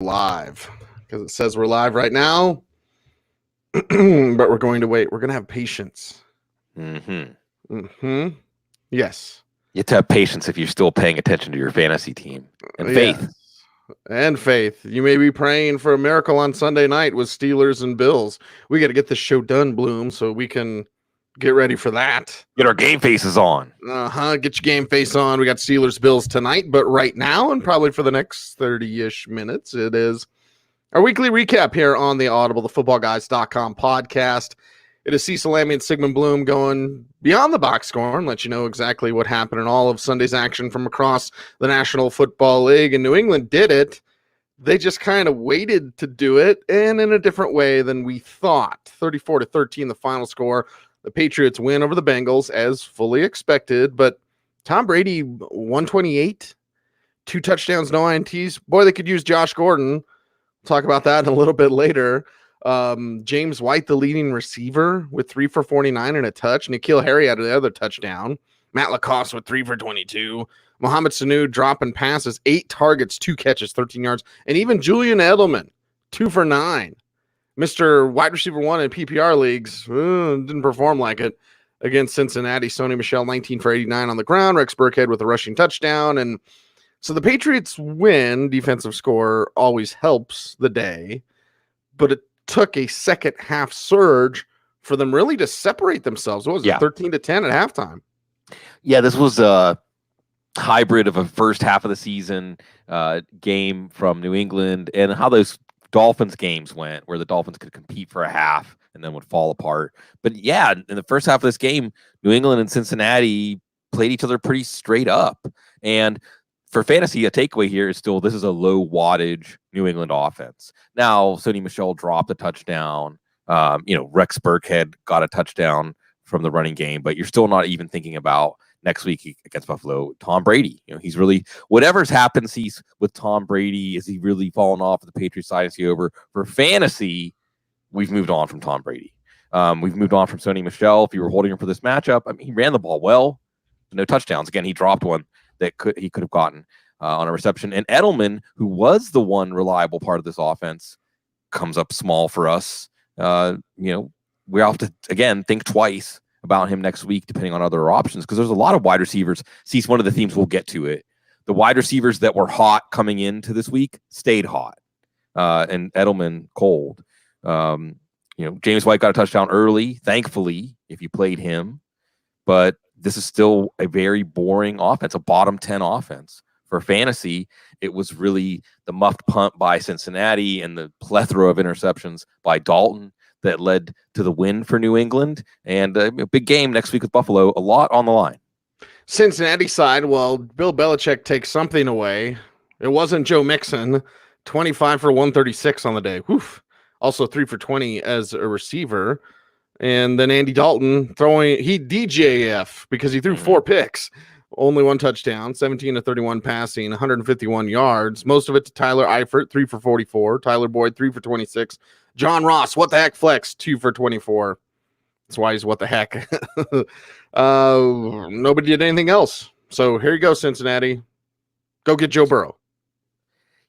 Live because it says we're live right now, but we're going to wait. We're going to have patience. Yes. You have to have patience if you're still paying attention to your fantasy team and faith. Yes. And faith. You may be praying for a miracle on Sunday night with Steelers and Bills. We got to get this show done, Bloom, so we can get ready for that. Get our game faces on. Get your game face on. We got Steelers Bills tonight, but right now and probably for the next 30-ish minutes, it is our weekly recap here on the Audible, the Footballguys.com podcast. It is Cecil, Lammey, and Sigmund Bloom going beyond the box score and let you know exactly what happened in all of Sunday's action from across the National Football League. And New England did it. They just kind of waited to do it, and in a different way than we thought. 34-13, the final score. The Patriots win over the Bengals as fully expected, but Tom Brady, 128, 2 touchdowns, no INTs. Boy, they could use Josh Gordon. We'll talk about that in a little bit later. James White, the leading receiver, with 3 for 49 and a touch. N'Keal Harry had the other touchdown. Matt Lacoste with 3 for 22. Mohamed Sanu dropping passes, 8 targets, 2 catches, 13 yards. And even Julian Edelman, 2 for 9. Mr. Wide Receiver 1 in PPR leagues didn't perform like it against Cincinnati. Sony Michel, 19 for 89 on the ground. Rex Burkhead with a rushing touchdown. And so the Patriots win. Defensive score always helps the day. But it took a second half surge for them really to separate themselves. What was it, 13-10 at halftime? Yeah, this was a hybrid of a first half of the season game from New England and how those Dolphins games went, where the Dolphins could compete for a half and then would fall apart. But yeah, in the first half of this game, New England and Cincinnati played each other pretty straight up. And for fantasy, a takeaway here is still this is a low wattage New England offense. Now, Sony Michel dropped a touchdown. Rex Burkhead got a touchdown from the running game, but you're still not even thinking about next week against Buffalo, Tom Brady. He's really, whatever's happened with Tom Brady, is he really fallen off of the Patriots side? Is he over? For fantasy, we've moved on from Tom Brady. We've moved on from Sony Michel. If you were holding him for this matchup, he ran the ball well, no touchdowns. Again, he dropped one that he could have gotten on a reception. And Edelman, who was the one reliable part of this offense, comes up small for us. We have to, again, think twice about him next week, depending on other options, because there's a lot of wide receivers. See, it's one of the themes, we'll get to it. The wide receivers that were hot coming into this week stayed hot, and Edelman cold. James White got a touchdown early, thankfully, if you played him. But this is still a very boring offense, a bottom 10 offense. For fantasy, it was really the muffed punt by Cincinnati and the plethora of interceptions by Dalton that led to the win for New England, and a big game next week with Buffalo, a lot on the line. Cincinnati side, well, Bill Belichick takes something away. It wasn't Joe Mixon, 25 for 136 on the day. Woof. Also 3 for 20 as a receiver. And then Andy Dalton he DJF because he threw 4 picks. Only 1 touchdown, 17-31 passing, 151 yards. Most of it to Tyler Eifert, 3 for 44. Tyler Boyd, 3 for 26. John Ross, what the heck flex, 2 for 24. That's why he's what the heck. Nobody did anything else. So here you go, Cincinnati. Go get Joe Burrow.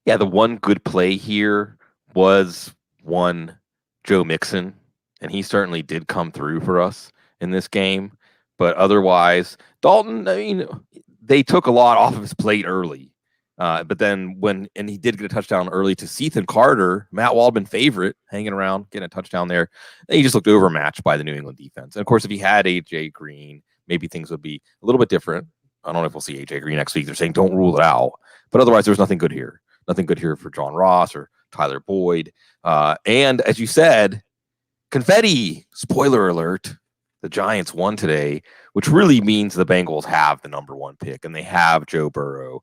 Yeah, the one good play here was Joe Mixon, and he certainly did come through for us in this game. But otherwise, Dalton, they took a lot off of his plate early. But then he did get a touchdown early to Cecil Carter, Matt Waldman favorite, hanging around, getting a touchdown there. And he just looked overmatched by the New England defense. And of course, if he had A.J. Green, maybe things would be a little bit different. I don't know if we'll see A.J. Green next week. They're saying don't rule it out. But otherwise, there's nothing good here. Nothing good here for John Ross or Tyler Boyd. And as you said, confetti, spoiler alert, the Giants won today, which really means the Bengals have the number 1 pick, and they have Joe Burrow.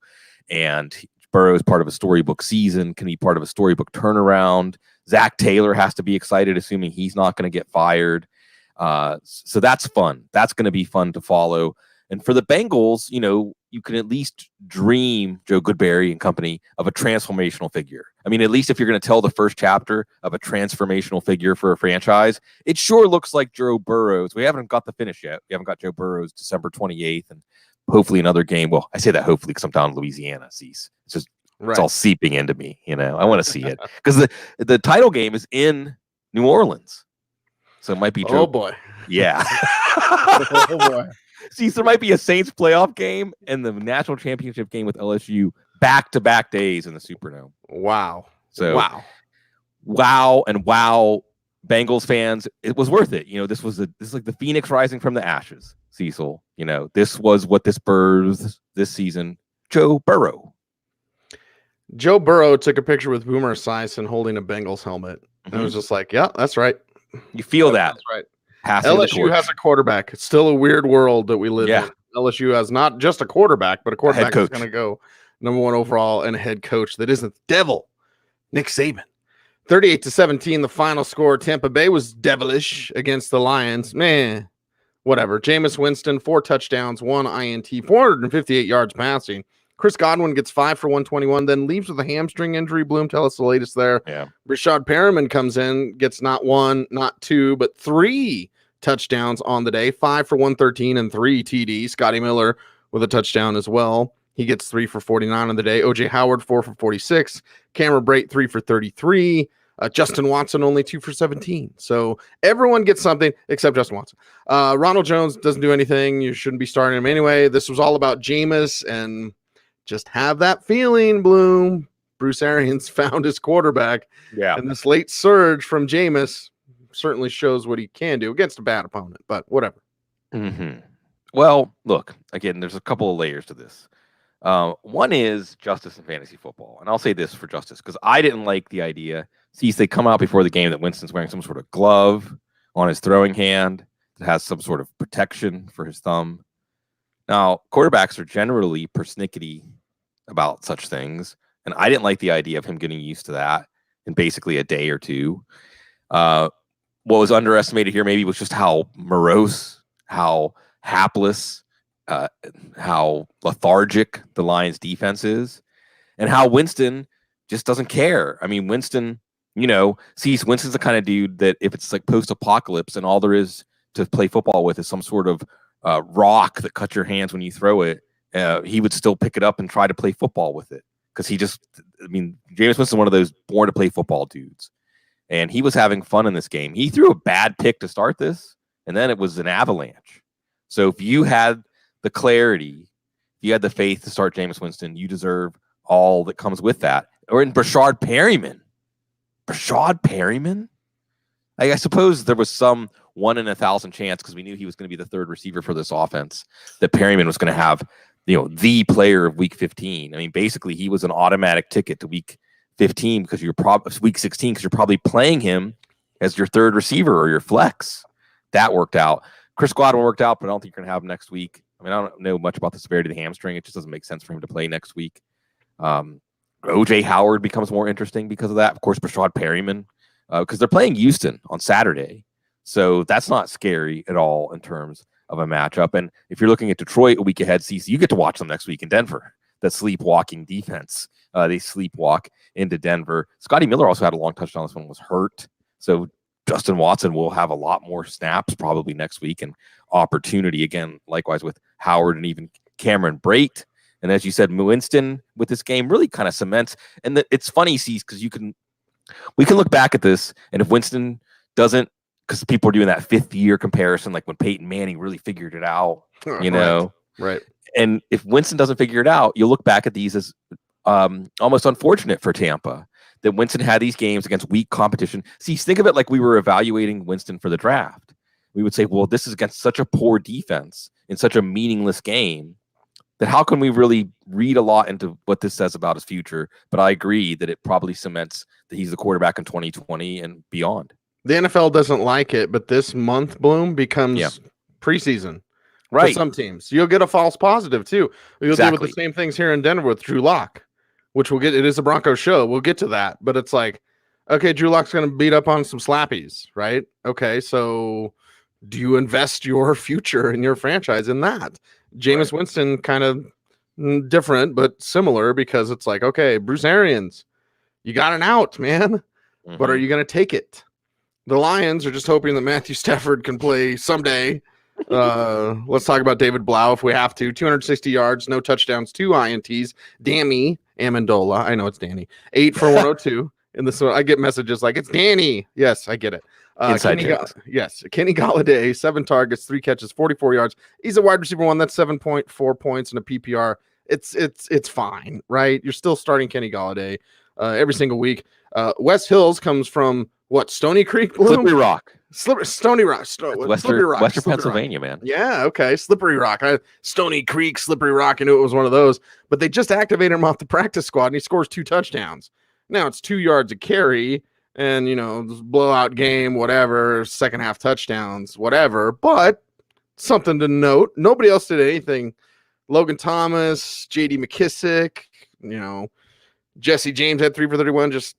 And Burrow is part of a storybook season, can be part of a storybook turnaround. Zach Taylor has to be excited, assuming he's not going to get fired. So that's fun. That's going to be fun to follow. And for the Bengals, you can at least dream, Joe Goodberry and company, of a transformational figure. I mean, at least if you're going to tell the first chapter of a transformational figure for a franchise, it sure looks like Joe Burrow's. We haven't got the finish yet. We haven't got Joe Burrow's December 28th and hopefully another game. Well, I say that hopefully because I'm down in Louisiana. It's just It's all seeping into me. I want to see it because the title game is in New Orleans, so it might be. Oh boy, yeah. Oh boy. See, there might be a Saints playoff game and the national championship game with LSU back-to-back days in the Superdome. Wow. So wow, Bengals fans, it was worth it. This is like the phoenix rising from the ashes. Cecil, this was what this birthed this season. Joe Burrow took a picture with Boomer Esiason holding a Bengals helmet. And I was just like, yeah, that's right. You feel that. That's right. LSU has a quarterback. It's still a weird world that we live in. LSU has not just a quarterback, but a quarterback that's going to go number 1 overall and a head coach that isn't the devil, Nick Saban. 38-17, the final score. Tampa Bay was devilish against the Lions. Man, whatever. Jameis Winston, 4 touchdowns, 1 INT, 458 yards passing. Chris Godwin gets 5 for 121, then leaves with a hamstring injury. Bloom, tell us the latest there. Yeah. Rashad Perriman comes in, gets not 1, not 2, but 3 touchdowns on the day, 5 for 113 and 3 TDs. Scotty Miller with a touchdown as well. He gets 3 for 49 on the day. OJ Howard, 4 for 46. Cameron Brate, 3 for 33. Justin Watson, only 2 for 17. So everyone gets something except Justin Watson. Ronald Jones doesn't do anything. You shouldn't be starting him anyway. This was all about Jameis, and just have that feeling, Bloom. Bruce Arians found his quarterback. Yeah. And this late surge from Jameis certainly shows what he can do against a bad opponent, but whatever. Mm-hmm. Well, look, again, there's a couple of layers to this. One is justice in fantasy football. And I'll say this for justice, because I didn't like the idea. See, they come out before the game that Winston's wearing some sort of glove on his throwing hand that has some sort of protection for his thumb. Now, quarterbacks are generally persnickety about such things. And I didn't like the idea of him getting used to that in basically a day or two. What was underestimated here maybe was just how morose, how hapless, how lethargic the Lions defense is, and how Winston just doesn't care. I mean, Winston's the kind of dude that if it's like post-apocalypse and all there is to play football with is some sort of rock that cuts your hands when you throw it, he would still pick it up and try to play football with it. Because Jameis Winston, one of those born to play football dudes. And he was having fun in this game. He threw a bad pick to start this, and then it was an avalanche. So if you had the clarity, if you had the faith to start Jameis Winston, you deserve all that comes with that. Or in Rashad Perriman. I suppose there was some 1 in 1,000 chance, because we knew he was going to be the third receiver for this offense, that Perriman was going to have, the player of week 15. I mean, basically he was an automatic ticket to week 15 because you're week 16 because you're probably playing him as your third receiver or your flex. That worked out. Chris Godwin worked out, but I don't think you're going to have him next week. I mean, I don't know much about the severity of the hamstring. It just doesn't make sense for him to play next week. OJ Howard becomes more interesting because of that. Of course, Rashad Perriman, because they're playing Houston on Saturday. So that's not scary at all in terms of a matchup. And if you're looking at Detroit a week ahead, Cecil, you get to watch them next week in Denver. That sleepwalking defense. They sleepwalk into Denver. Scotty Miller also had a long touchdown. This one was hurt. So Justin Watson will have a lot more snaps probably next week and opportunity again, likewise with Howard and even Cameron Brate. And as you said, Winston with this game really kind of cements. And it's funny, Cecil, because we can look back at this, and if Winston doesn't, because people are doing that 5th year comparison, like when Peyton Manning really figured it out, Right. And if Winston doesn't figure it out, you'll look back at these as almost unfortunate for Tampa that Winston had these games against weak competition. See, think of it like we were evaluating Winston for the draft. We would say, well, this is against such a poor defense in such a meaningless game that how can we really read a lot into what this says about his future? But I agree that it probably cements that he's the quarterback in 2020 and beyond. The NFL doesn't like it, but this month, Bloom, becomes preseason. Right. For some teams. You'll get a false positive, too. You'll deal with the same things here in Denver with Drew Lock, which we'll get. It is a Broncos show. We'll get to that. But it's like, okay, Drew Lock's going to beat up on some slappies, right? Okay, so do you invest your future and your franchise in that? Jameis Winston kind of different, but similar, because it's like, okay, Bruce Arians, you got an out, man. Mm-hmm. But are you going to take it? The Lions are just hoping that Matthew Stafford can play someday Let's talk about David Blau if we have to. 260 yards, no touchdowns, 2 INTs. Danny Amendola. I know it's Danny. 8 for 102. In this one, I get messages like, it's Danny. Yes, I get it. Inside jokes. Yes. Kenny Golladay, 7 targets, 3 catches, 44 yards. He's a wide receiver one. That's 7.4 points in a PPR. It's fine, right? You're still starting Kenny Golladay every single week. Wes Hills comes from what? Stony Creek? Bloom? Slippery Rock. Stony Rock. Western Pennsylvania, man. Yeah, okay. Slippery Rock. Stony Creek, Slippery Rock. I knew it was one of those. But they just activated him off the practice squad, and he scores 2 touchdowns. Now it's 2 yards a carry, and, blowout game, whatever, second half touchdowns, whatever. But something to note, nobody else did anything. Logan Thomas, J.D. McKissick, Jesse James had 3 for 31. Just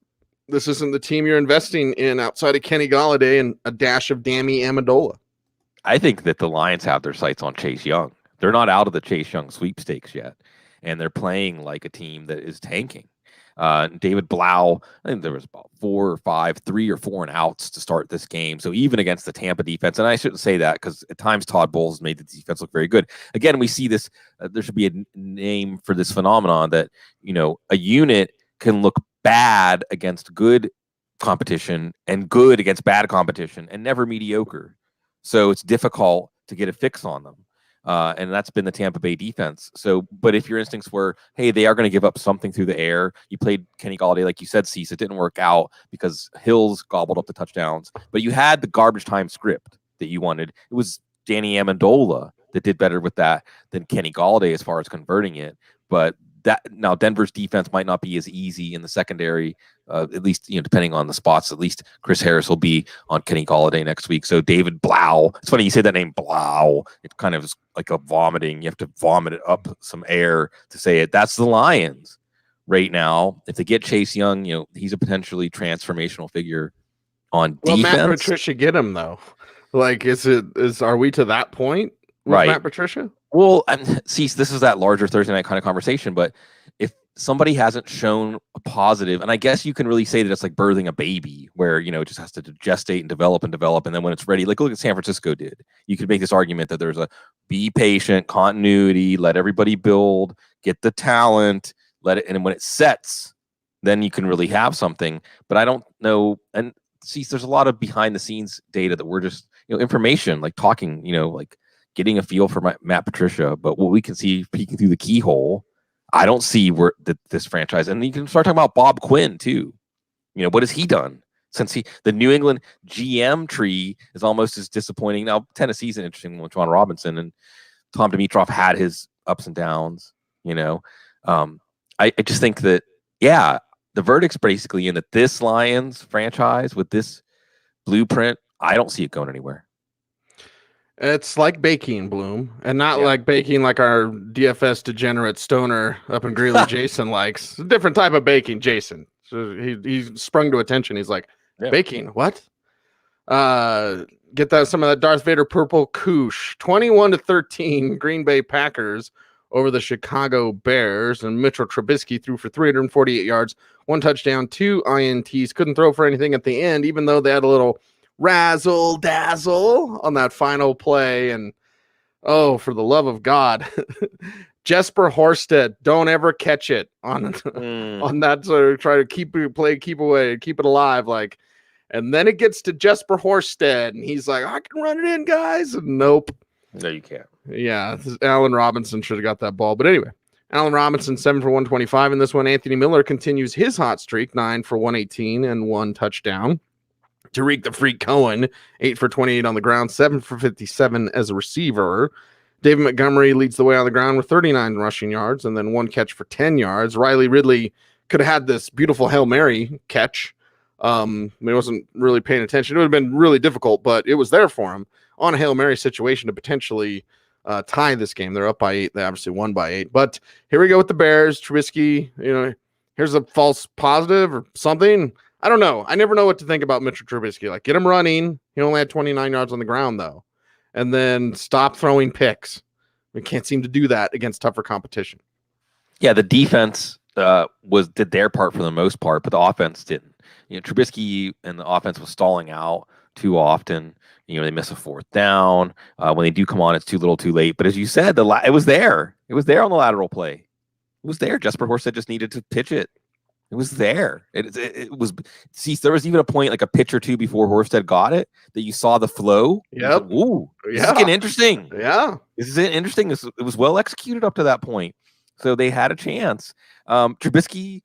this isn't the team you're investing in outside of Kenny Golladay and a dash of Danny Amendola. I think that the Lions have their sights on Chase Young. They're not out of the Chase Young sweepstakes yet, and they're playing like a team that is tanking. David Blau, I think there was about 4 or 5, 3 or 4 and outs to start this game. So even against the Tampa defense, and I shouldn't say that because at times Todd Bowles made the defense look very good. Again, we see this. There should be a name for this phenomenon that a unit can look bad against good competition and good against bad competition and never mediocre. So it's difficult to get a fix on them. And that's been the Tampa Bay defense. So, but if your instincts were, hey, they are going to give up something through the air, you played Kenny Golladay, like you said, Cecil, it didn't work out because Hills gobbled up the touchdowns. But you had the garbage time script that you wanted. It was Danny Amendola that did better with that than Kenny Golladay as far as converting it. But that now Denver's defense might not be as easy in the secondary, at least depending on the spots. At least Chris Harris will be on Kenny Golladay next week. So David Blau. It's funny you say that name Blau. It kind of is like a vomiting. You have to vomit it up some air to say it. That's the Lions right now. If they get Chase Young, he's a potentially transformational figure on defense. Matt Patricia get him though. Like, are we to that point with right? Matt Patricia? Well, and see, this is that larger Thursday night kind of conversation, but if somebody hasn't shown a positive, and I guess you can really say that it's like birthing a baby where, it just has to gestate and develop, and then when it's ready, like look at San Francisco did. You could make this argument that there's be patient, continuity, let everybody build, get the talent, let it, and when it sets, then you can really have something. But I don't know, and see, there's a lot of behind the scenes data that we're just, information, like talking, like getting a feel for Matt Patricia, but what we can see peeking through the keyhole, I don't see where this franchise, and you can start talking about Bob Quinn too. What has he done since the New England GM tree is almost as disappointing. Now Tennessee's an interesting one with John Robinson, and Tom Dimitroff had his ups and downs. I just think that the verdict's basically in that this Lions franchise with this blueprint, I don't see it going anywhere. It's like baking, Bloom, and not like baking like our DFS degenerate stoner up in Greeley Jason likes. It's a different type of baking, Jason. So he sprung to attention. He's like, baking, what? Get some of that Darth Vader purple koosh. 21-13 Green Bay Packers over the Chicago Bears, and Mitchell Trubisky threw for 348 yards, 1 touchdown, 2 INTs. Couldn't throw for anything at the end, even though they had a little razzle dazzle on that final play. And for the love of God, Jesper Horsted, don't ever catch it on that. So try to keep away, keep it alive. And then it gets to Jesper Horsted, and he's like, I can run it in, guys. And nope. No, you can't. Yeah, Allen Robinson should have got that ball. But anyway, Allen Robinson 7 for 125 in this one. Anthony Miller continues his hot streak, 9 for 118 and 1 touchdown. Tariq the Freak Cohen, 8 for 28 on the ground, 7 for 57 as a receiver. David Montgomery leads the way on the ground with 39 rushing yards and then 1 catch for 10 yards. Riley Ridley could have had this beautiful Hail Mary catch. He wasn't really paying attention. It would have been really difficult, but it was there for him on a Hail Mary situation to potentially tie this game. They're up by 8. They obviously won by 8. But here we go with the Bears. Trubisky, here's a false positive or something. I don't know. I never know what to think about Mitchell Trubisky. Like, get him running. He only had 29 yards on the ground, though. And then stop throwing picks. We can't seem to do that against tougher competition. Yeah, the defense did their part for the most part, but the offense didn't. Trubisky and the offense was stalling out too often. They miss a fourth down. When they do come on, it's too little, too late. But as you said, it was there. It was there on the lateral play. It was there. Jesper Horsted just needed to pitch it. It was there. It was. See, there was even a point, like a pitch or two before Horsted got it, that you saw the flow. Yep. Ooh, this is getting interesting. Yeah. This is interesting. It was well executed up to that point. So they had a chance. Trubisky,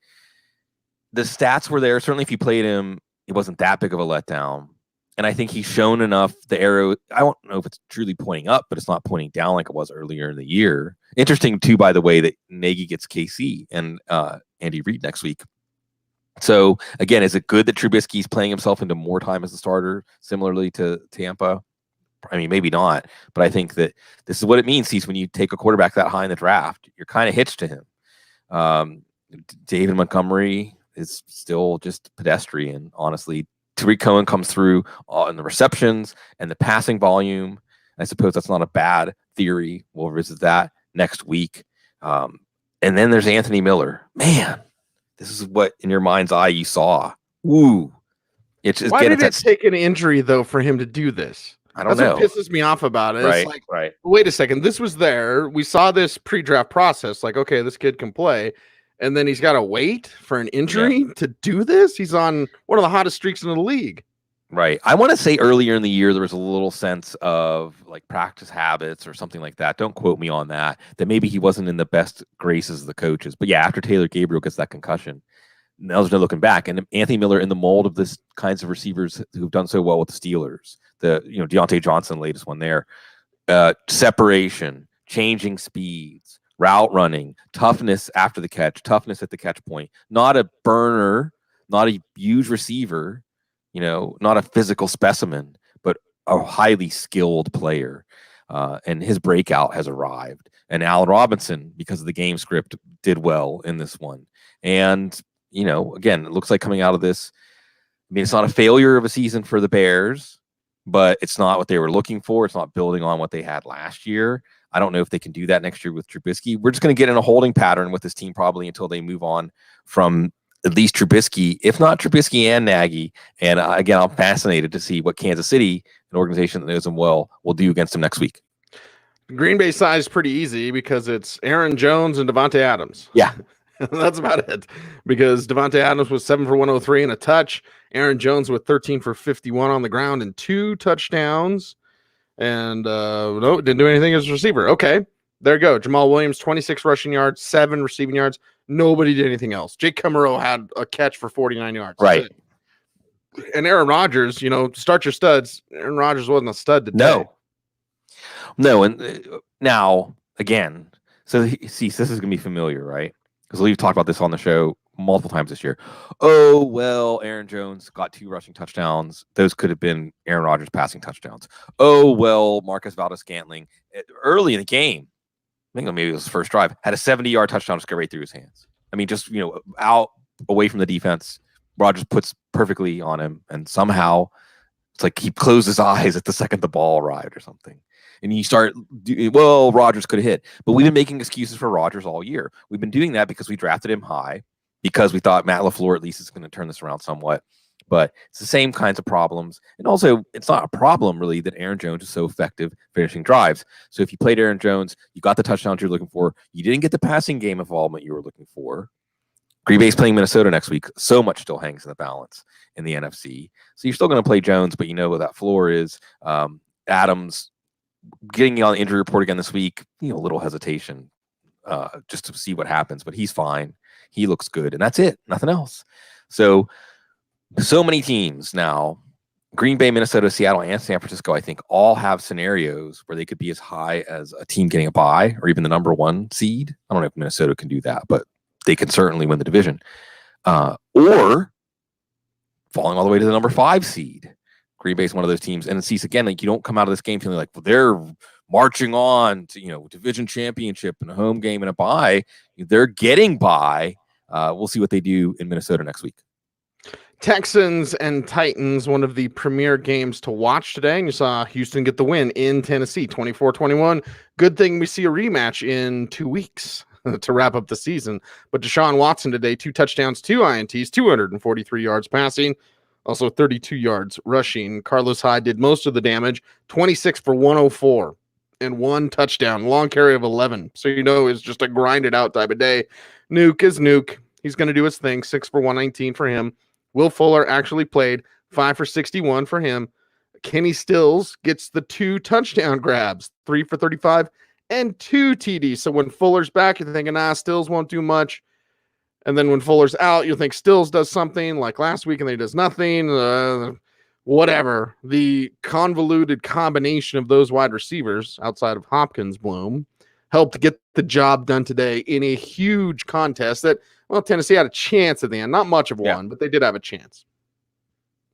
the stats were there. Certainly if you played him, it wasn't that big of a letdown. And I think he's shown enough. The arrow, I don't know if it's truly pointing up, but it's not pointing down like it was earlier in the year. Interesting, too, by the way, that Nagy gets KC and Andy Reid next week. So, again, is it good that Trubisky's playing himself into more time as a starter, similarly to Tampa? I mean, maybe not, but I think that this is what it means, Cease, when you take a quarterback that high in the draft. You're kind of hitched to him. David Montgomery is still just pedestrian, honestly. Tariq Cohen comes through in the receptions and the passing volume. I suppose that's not a bad theory. We'll revisit that next week. And then there's Anthony Miller. Man, this is what in your mind's eye you saw. Ooh. Why did it take an injury, though, for him to do this? I don't know. That's what pisses me off about it. Right, it's like, right. Wait a second. This was there. We saw this pre-draft process. Like, okay, this kid can play. And then he's got to wait for an injury to do this? He's on one of the hottest streaks in the league. Right. I want to say earlier in the year, there was a little sense of like practice habits or something like that. Don't quote me on that maybe he wasn't in the best graces of the coaches. But yeah, after Taylor Gabriel gets that concussion, now there's no looking back. And Anthony Miller in the mold of this kinds of receivers who've done so well with the Steelers, Deontay Johnson, latest one there, separation, changing speeds, route running, toughness after the catch, toughness at the catch point, not a burner, not a huge receiver, not a physical specimen, but a highly skilled player. And his breakout has arrived. And Allen Robinson, because of the game script, did well in this one. And, again, it looks like coming out of this, I mean, it's not a failure of a season for the Bears, but it's not what they were looking for. It's not building on what they had last year. I don't know if they can do that next year with Trubisky. We're just going to get in a holding pattern with this team probably until they move on from at least Trubisky, if not Trubisky and Nagy. And again, I'm fascinated to see what Kansas City, an organization that knows them well, will do against them next week. Green Bay side is pretty easy because it's Aaron Jones and Devontae Adams. Yeah. That's about it. Because Devontae Adams was 7 for 103 and a touch. Aaron Jones with 13 for 51 on the ground and 2 touchdowns. And no, didn't do anything as a receiver. Okay, there you go. Jamal Williams, 26 rushing yards, 7 receiving yards. Nobody did anything else. Jake Camaro had a catch for 49 yards. Right. And Aaron Rodgers, start your studs. Aaron Rodgers wasn't a stud today. No. And now, again, so this is going to be familiar, right? Because we've talked about this on the show multiple times this year. Oh, well, Aaron Jones got 2 rushing touchdowns. Those could have been Aaron Rodgers passing touchdowns. Oh, well, Marcus Valdes-Scantling early in the game, I think maybe it was his first drive, had a 70-yard touchdown just go right through his hands. I mean, just, out away from the defense, Rodgers puts perfectly on him, and somehow it's like he closed his eyes at the second the ball arrived or something. And you start, Rodgers could have hit. But we've been making excuses for Rodgers all year. We've been doing that because we drafted him high, because we thought Matt LaFleur at least is going to turn this around somewhat. But it's the same kinds of problems. And also, it's not a problem, really, that Aaron Jones is so effective finishing drives. So if you played Aaron Jones, you got the touchdowns you're looking for. You didn't get the passing game involvement you were looking for. Green Bay's playing Minnesota next week. So much still hangs in the balance in the NFC. So you're still going to play Jones, but you know what that floor is. Adams getting on the injury report again this week, a little hesitation just to see what happens. But he's fine. He looks good, and that's it. Nothing else. So many teams now, Green Bay, Minnesota, Seattle, and San Francisco, I think, all have scenarios where they could be as high as a team getting a bye or even the number 1 seed. I don't know if Minnesota can do that, but they can certainly win the division. Or falling all the way to the number 5 seed. Green Bay is one of those teams. And it sees, again, like you don't come out of this game feeling like, well, they're marching on to, division championship and a home game and a bye. They're getting by. We'll see what they do in Minnesota next week. Texans and Titans, one of the premier games to watch today. And you saw Houston get the win in Tennessee, 24-21. Good thing we see a rematch in 2 weeks. to wrap up the season. But Deshaun Watson today, 2 touchdowns, 2 INTs, 243 yards passing, also 32 yards rushing. Carlos Hyde did most of the damage, 26 for 104 and 1 touchdown, long carry of 11. So it's just a grinded out type of day. Nuke is Nuke. He's going to do his thing. 6 for 119 for him. Will Fuller actually played 5 for 61 for him. Kenny Stills gets the 2 touchdown grabs, 3 for 35 and 2 TDs. So when Fuller's back, you're thinking, Stills won't do much. And then when Fuller's out, you'll think Stills does something like last week and then he does nothing. Whatever. The convoluted combination of those wide receivers outside of Hopkins, Bloom, helped get the job done today in a huge contest that, Tennessee had a chance at the end. Not much of one, but they did have a chance.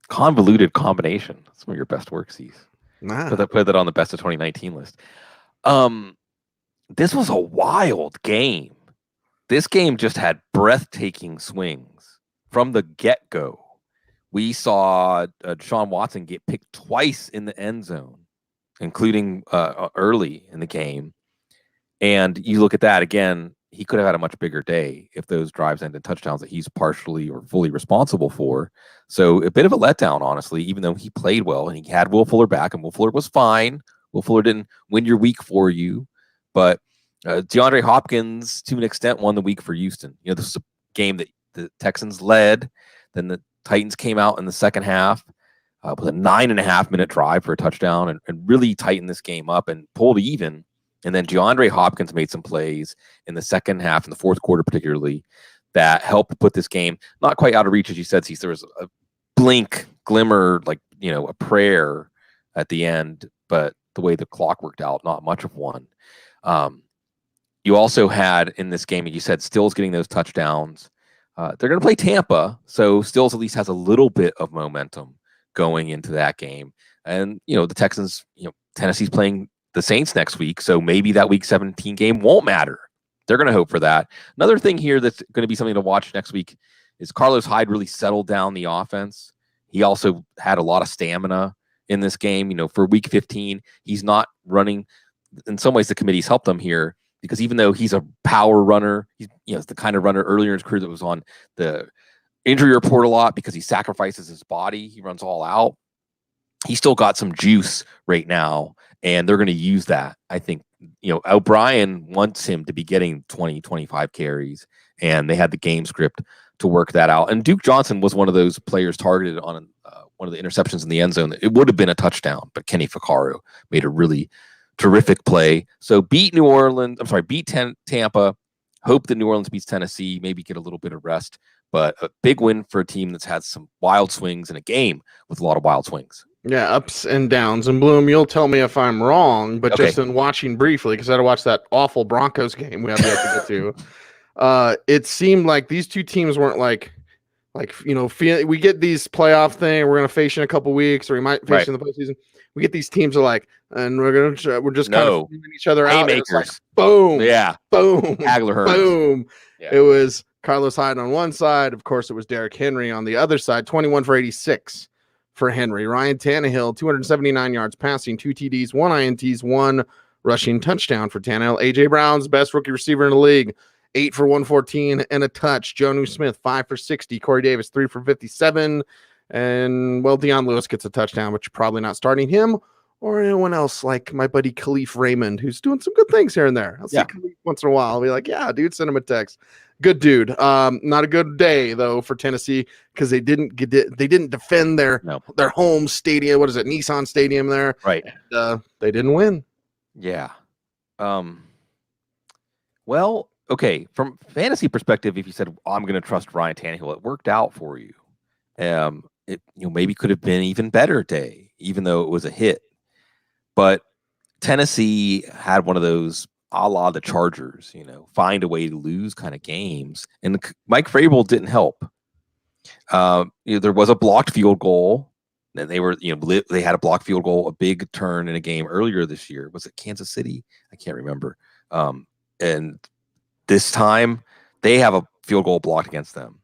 Convoluted combination. That's one of your best works, Cecil. Put that on the best of 2019 list. This was a wild game. This game just had breathtaking swings from the get-go. We saw Deshaun Watson get picked twice in the end zone, including early in the game. And you look at that again, he could have had a much bigger day if those drives ended touchdowns that he's partially or fully responsible for. So a bit of a letdown, honestly, even though he played well and he had Will Fuller back and Will Fuller was fine. Will Fuller didn't win your week for you, but DeAndre Hopkins, to an extent, won the week for Houston. This is a game that the Texans led. Then the Titans came out in the second half with a 9.5-minute drive for a touchdown and really tightened this game up and pulled even. And then DeAndre Hopkins made some plays in the second half, in the fourth quarter particularly, that helped put this game not quite out of reach, as you said, Cecil. There was a glimmer, a prayer at the end, but the way the clock worked out, not much of one. You also had in this game, you said Stills getting those touchdowns. They're going to play Tampa, so Stills at least has a little bit of momentum going into that game. And, the Texans, Tennessee's playing the Saints next week, so maybe that week 17 game won't matter. They're going to hope for that. Another thing here that's going to be something to watch next week is Carlos Hyde really settled down the offense. He also had a lot of stamina in this game. For week 15, he's not running. In some ways, the committee's helped him here because even though he's a power runner, he's the kind of runner earlier in his career that was on the injury report a lot because he sacrifices his body. He runs all out. He's still got some juice right now, and they're going to use that. I think, O'Brien wants him to be getting 20, 25 carries, and they had the game script to work that out. And Duke Johnson was one of those players targeted on one of the interceptions in the end zone. It would have been a touchdown, but Kenny Vaccaro made a really terrific play. So beat Tampa, hope that New Orleans beats Tennessee, maybe get a little bit of rest, but a big win for a team that's had some wild swings in a game with a lot of wild swings. Yeah, ups and downs. And Bloom, you'll tell me if I'm wrong, but just in watching briefly, because I had to watch that awful Broncos game we have yet to get to, it seemed like these two teams weren't we get these playoff thing, we're going to face you in a couple weeks, or we might face you in the postseason. We get these teams we're just kind of moving each other out. Haymakers. Boom. Yeah. Boom. Hagler boom. Yeah. It was Carlos Hyde on one side. Of course, it was Derrick Henry on the other side. 21 for 86 for Henry. Ryan Tannehill, 279 yards passing, 2 TDs, 1 INTs, 1 rushing touchdown for Tannehill. A.J. Brown's best rookie receiver in the league, 8 for 114 and a touch. Jonnu Smith, 5 for 60. Corey Davis, 3 for 57. And, Deion Lewis gets a touchdown, but you're probably not starting him or anyone else like my buddy Khalif Raymond, who's doing some good things here and there. I'll see Khalif once in a while. I'll be like, yeah, dude, send him a text. Good dude. Not a good day, though, for Tennessee because they didn't defend their home stadium. What is it? Nissan Stadium there. Right. And, they didn't win. Yeah. Well, okay. From fantasy perspective, if you said, I'm going to trust Ryan Tannehill, it worked out for you. It maybe could have been an even better day, even though it was a hit. But Tennessee had one of those a la the Chargers, find a way to lose kind of games. And Mike Vrabel didn't help. There was a blocked field goal. And they were, they had a blocked field goal, a big turn in a game earlier this year. Was it Kansas City? I can't remember. And this time they have a field goal blocked against them.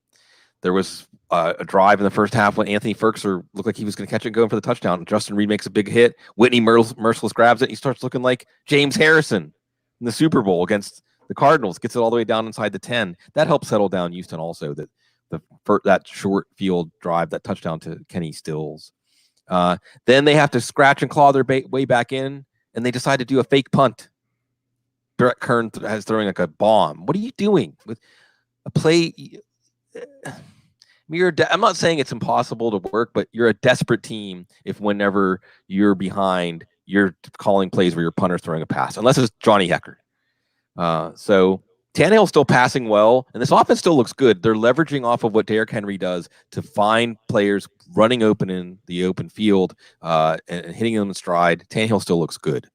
There was a drive in the first half when Anthony Ferkser looked like he was going to catch it and go in for the touchdown. Justin Reed makes a big hit. Whitney Merciless grabs it. He starts looking like James Harrison in the Super Bowl against the Cardinals, gets it all the way down inside the 10. That helps settle down Houston also, that short field drive, that touchdown to Kenny Stills. Then they have to scratch and claw their way back in, and they decide to do a fake punt. Brett Kern has throwing like a bomb. What are you doing with a play? I'm not saying it's impossible to work, but you're a desperate team if whenever you're behind, you're calling plays where your punter's throwing a pass, unless it's Johnny Hecker. So Tannehill's still passing well, and this offense still looks good. They're leveraging off of what Derrick Henry does to find players running open in the open field and hitting them in stride. Tannehill still looks good.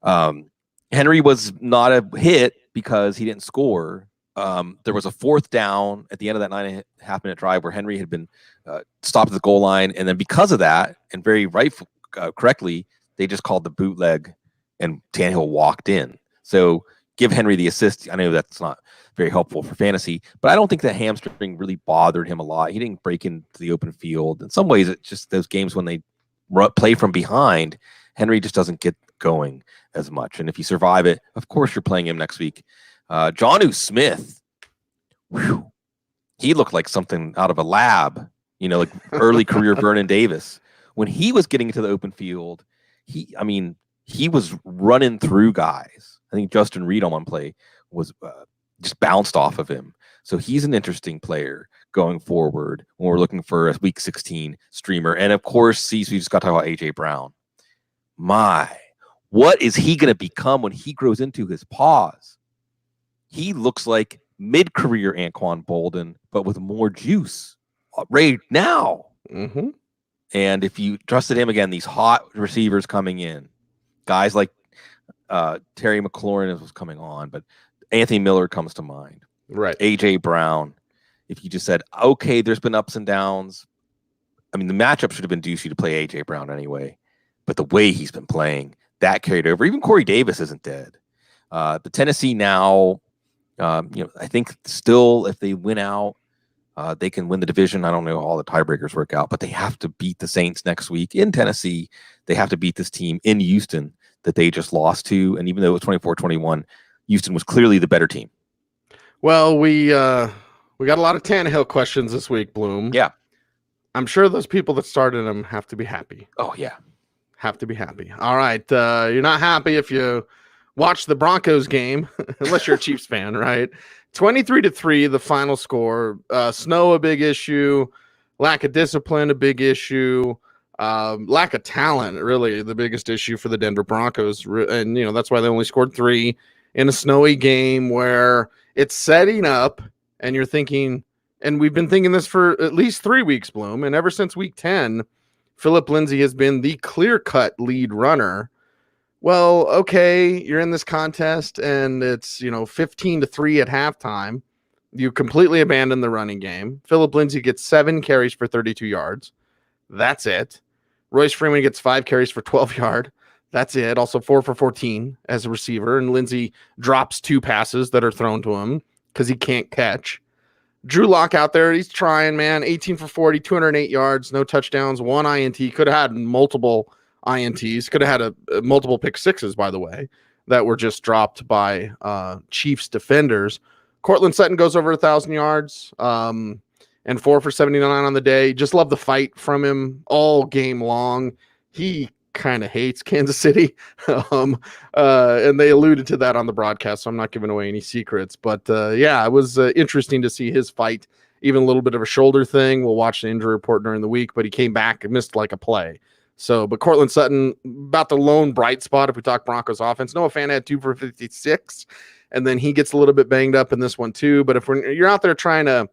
Henry was not a hit because he didn't score. There was a 4th down at the end of that 9.5-minute drive where Henry had been stopped at the goal line, and then because of that, and very correctly, they just called the bootleg, and Tannehill walked in. So give Henry the assist. I know that's not very helpful for fantasy, but I don't think that hamstring really bothered him a lot. He didn't break into the open field. In some ways, it's just those games when they play from behind, Henry just doesn't get going as much. And if you survive it, of course you're playing him next week. Jonnu Smith, he looked like something out of a lab, like early career Vernon Davis. When he was getting into the open field, he was running through guys. I think Justin Reed on one play was just bounced off of him. So he's an interesting player going forward when we're looking for a Week 16 streamer. And of course, we just got to talk about A.J. Brown. What is he going to become when he grows into his paws? He looks like mid-career Anquan Bolden, but with more juice right now. Mm-hmm. And if you trusted him again, these hot receivers coming in, guys like Terry McLaurin was coming on, but Anthony Miller comes to mind. Right. A.J. Brown. If you just said, okay, there's been ups and downs. I mean, the matchup should have been juicy to play A.J. Brown anyway, but the way he's been playing, that carried over. Even Corey Davis isn't dead. The Tennessee now, I think still if they win out, they can win the division. I don't know how all the tiebreakers work out, but they have to beat the Saints next week in Tennessee. They have to beat this team in Houston that they just lost to. And even though it was 24-21, Houston was clearly the better team. Well, we got a lot of Tannehill questions this week, Bloom. Yeah. I'm sure those people that started him have to be happy. Oh, yeah. Have to be happy. All right. You're not happy if you watch the Broncos game, unless you're a Chiefs fan, right? 23-3, the final score. Snow, a big issue. Lack of discipline, a big issue. Lack of talent, really, the biggest issue for the Denver Broncos. And, that's why they only scored 3 in a snowy game where it's setting up, and you're thinking, and we've been thinking this for at least 3 weeks, Bloom, and ever since week 10, Phillip Lindsay has been the clear-cut lead runner. Well, okay, you're in this contest, and it's 15-3 at halftime. You completely abandon the running game. Phillip Lindsay gets 7 carries for 32 yards. That's it. Royce Freeman gets 5 carries for 12 yards. That's it. Also 4 for 14 as a receiver, and Lindsay drops 2 passes that are thrown to him because he can't catch. Drew Lock out there, he's trying, man. 18 for 40, 208 yards, no touchdowns, 1 INT. Could have had multiple INTs. Could have had a multiple pick sixes, by the way, that were just dropped by Chiefs defenders. Cortland Sutton goes over 1,000 yards and 4 for 79 on the day. Just love the fight from him all game long. He kind of hates Kansas City. And they alluded to that on the broadcast, so I'm not giving away any secrets. But it was interesting to see his fight, even a little bit of a shoulder thing. We'll watch the injury report during the week, but he came back and missed like a play. So, but Cortland Sutton, about the lone bright spot if we talk Broncos offense. Noah Fant had 2 for 56, and then he gets a little bit banged up in this one too. But if you're out there trying to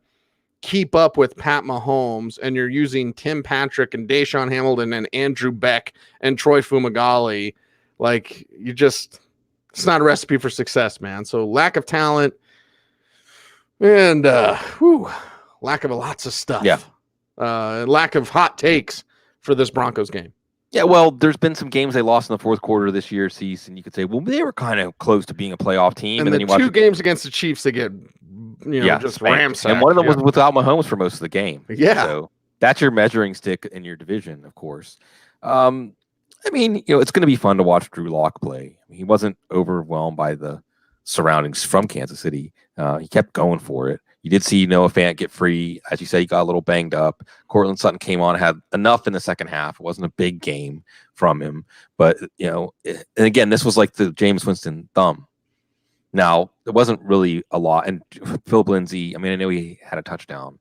keep up with Pat Mahomes and you're using Tim Patrick and Deshaun Hamilton and Andrew Beck and Troy Fumagalli, it's not a recipe for success, man. So lack of talent and lack of lots of stuff. Yeah. Lack of hot takes for this Broncos game. Yeah, well, there's been some games they lost in the fourth quarter this year, Cease, and you could say, well, they were kind of close to being a playoff team. And then you watch 2 games against the Chiefs, they get just ramsacked. And one of them was without Mahomes for most of the game. Yeah. So that's your measuring stick in your division, of course. It's going to be fun to watch Drew Lock play. He wasn't overwhelmed by the surroundings from Kansas City. He kept going for it. You did see Noah Fant get free. As you said, he got a little banged up. Cortland Sutton came on, had enough in the second half. It wasn't a big game from him. But, and again, this was like the Jameis Winston thumb. Now, it wasn't really a lot. And Philip Lindsay, I know he had a touchdown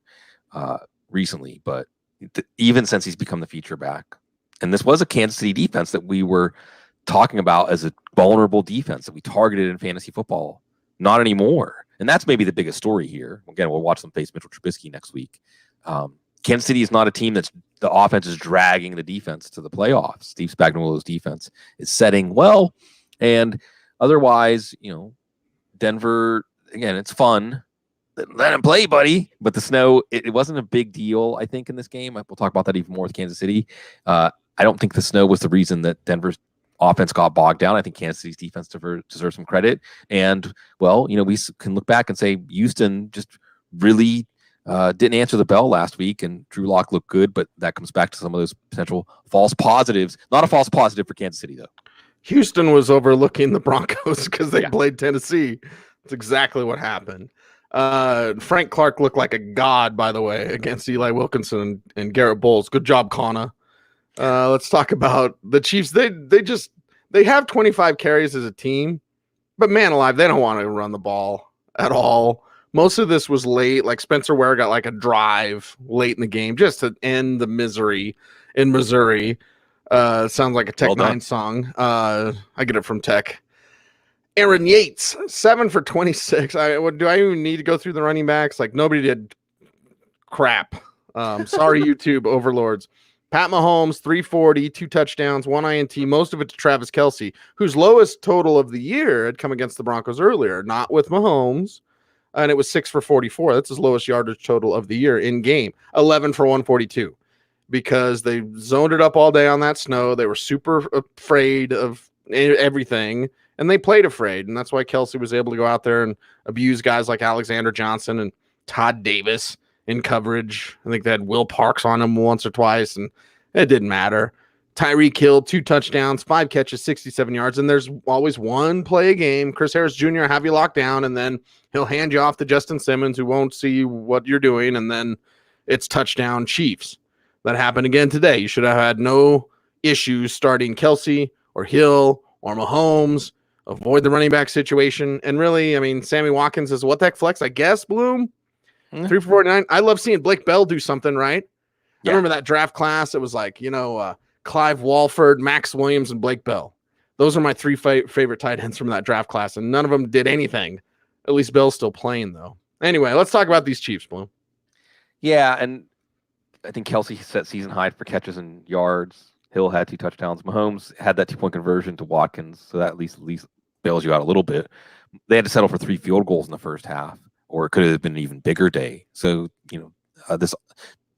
recently, but even since he's become the feature back, and this was a Kansas City defense that we were talking about as a vulnerable defense that we targeted in fantasy football. Not anymore. And that's maybe the biggest story here. Again, we'll watch them face Mitchell Trubisky next week. Kansas City is not a team that's the offense is dragging the defense to the playoffs. Steve Spagnuolo's defense is setting well. And otherwise, Denver, again, it's fun. Let him play, buddy. But the snow, it wasn't a big deal, I think, in this game. We'll talk about that even more with Kansas City. I don't think the snow was the reason that Denver's offense got bogged down. I think Kansas City's defense deserves some credit. And, we can look back and say Houston just really didn't answer the bell last week, and Drew Lock looked good, but that comes back to some of those potential false positives. Not a false positive for Kansas City, though. Houston was overlooking the Broncos because they played Tennessee. That's exactly what happened. Frank Clark looked like a god, by the way, against Eli Wilkinson and Garrett Bowles. Good job, Connor. Let's talk about the Chiefs. They have 25 carries as a team, but man alive, they don't want to run the ball at all. Most of this was late. Like Spencer Ware got like a drive late in the game just to end the misery in Missouri. Sounds like a Tech Nine song. I get it from Tech. Aaron Yates, 7 for 26. Do I even need to go through the running backs? Like nobody did crap. Sorry, YouTube overlords. Pat Mahomes, 340, 2 touchdowns, 1 INT, most of it to Travis Kelce, whose lowest total of the year had come against the Broncos earlier, not with Mahomes, and it was 6 for 44. That's his lowest yardage total of the year in game. 11 for 142, because they zoned it up all day on that snow. They were super afraid of everything, and they played afraid, and that's why Kelce was able to go out there and abuse guys like Alexander Johnson and Todd Davis in coverage. I think they had Will Parks on him once or twice, and it didn't matter. Tyreek Hill, 2 touchdowns, 5 catches, 67 yards, and there's always one play a game. Chris Harris Jr. have you locked down, and then he'll hand you off to Justin Simmons, who won't see what you're doing, and then it's touchdown Chiefs. That happened again today. You should have had no issues starting Kelce or Hill or Mahomes. Avoid the running back situation. And really, Sammy Watkins is what the heck flex, I guess, Bloom. 3 for 49. I love seeing Blake Bell do something, right? Yeah. I remember that draft class. It was like, Clive Walford, Max Williams, and Blake Bell. Those are my 3 favorite tight ends from that draft class, and none of them did anything. At least Bell's still playing, though. Anyway, let's talk about these Chiefs, Bloom. Yeah, and I think Kelce set season high for catches and yards. Hill had 2 touchdowns. Mahomes had that 2-point conversion to Watkins, so that at least bails you out a little bit. They had to settle for 3 field goals in the first half, or it could have been an even bigger day. So, this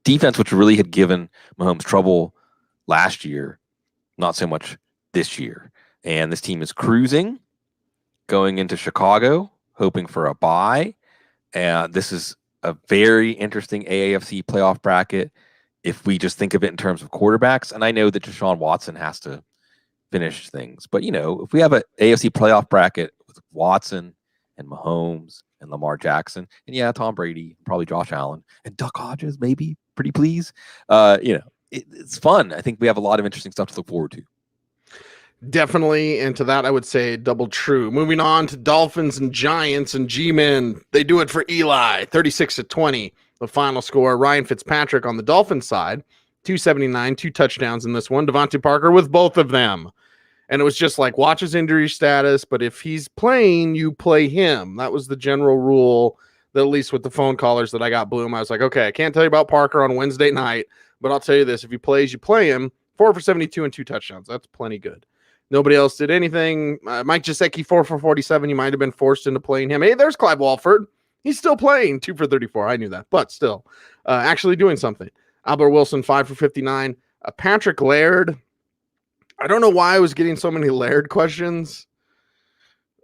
defense, which really had given Mahomes trouble last year, not so much this year. And this team is cruising, going into Chicago, hoping for a bye. And this is a very interesting AAFC playoff bracket if we just think of it in terms of quarterbacks. And I know that Deshaun Watson has to finish things. But, if we have an AFC playoff bracket with Watson and Mahomes and Lamar Jackson, and Tom Brady, probably Josh Allen, and Duck Hodges, maybe, pretty please. It's fun. I think we have a lot of interesting stuff to look forward to. Definitely. And to that, I would say double true. Moving on to Dolphins and Giants and G-Men. They do it for Eli, 36-20. The final score. Ryan Fitzpatrick on the Dolphins side, 279, 2 touchdowns in this one. Devontae Parker with both of them. And it was just like, watch his injury status, but if he's playing, you play him. That was the general rule, that at least with the phone callers that I got, Bloom. I was like, okay, I can't tell you about Parker on Wednesday night, but I'll tell you this. If he plays, you play him. 4 for 72 and 2 touchdowns. That's plenty good. Nobody else did anything. Mike Gesicki, 4 for 47. You might have been forced into playing him. Hey, there's Clive Walford. He's still playing, 2 for 34. I knew that, but still actually doing something. Albert Wilson, 5 for 59. Patrick Laird. I don't know why I was getting so many Laird questions,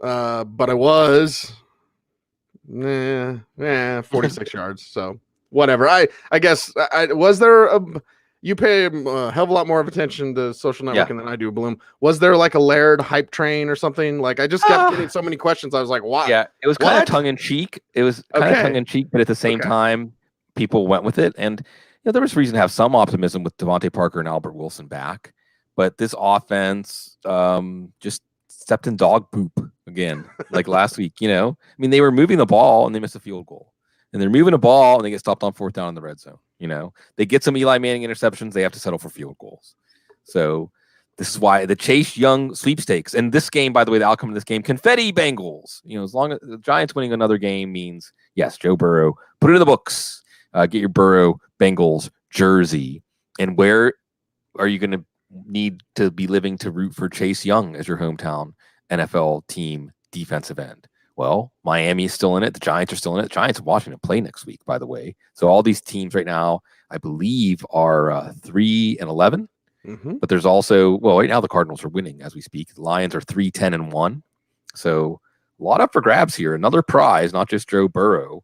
but I was. 46 yards. So whatever. I guess was there You pay a hell of a lot more of attention to social Yeah. networking than I do, Bloom. Was there like a Laird hype train or something? Like I just kept getting so many questions. I was like, "Why?" Yeah, it was kind of tongue in cheek. It was kind of tongue in cheek, but at the same time, people went with it, and there was reason to have some optimism with Devontae Parker and Albert Wilson back. But this offense just stepped in dog poop again, like last week. I mean, they were moving the ball and they missed a field goal, and they're moving the ball and they get stopped on fourth down in the red zone. They get some Eli Manning interceptions, they have to settle for field goals. So this is why the Chase Young sweepstakes, and this game, by the way, the outcome of this game, confetti Bengals. As long as the Giants winning another game means, yes, Joe Burrow, put it in the books. Get your Burrow Bengals jersey. And where are you going to need to be living to root for Chase Young as your hometown NFL team defensive end? Well, Miami is still in it. The Giants are still in it. The Giants and Washington play next week, by the way. So all these teams right now, I believe, are 3-11. Mm-hmm. But there's also, right now the Cardinals are winning as we speak. The Lions are 3-10-1. So a lot up for grabs here. Another prize, not just Joe Burrow.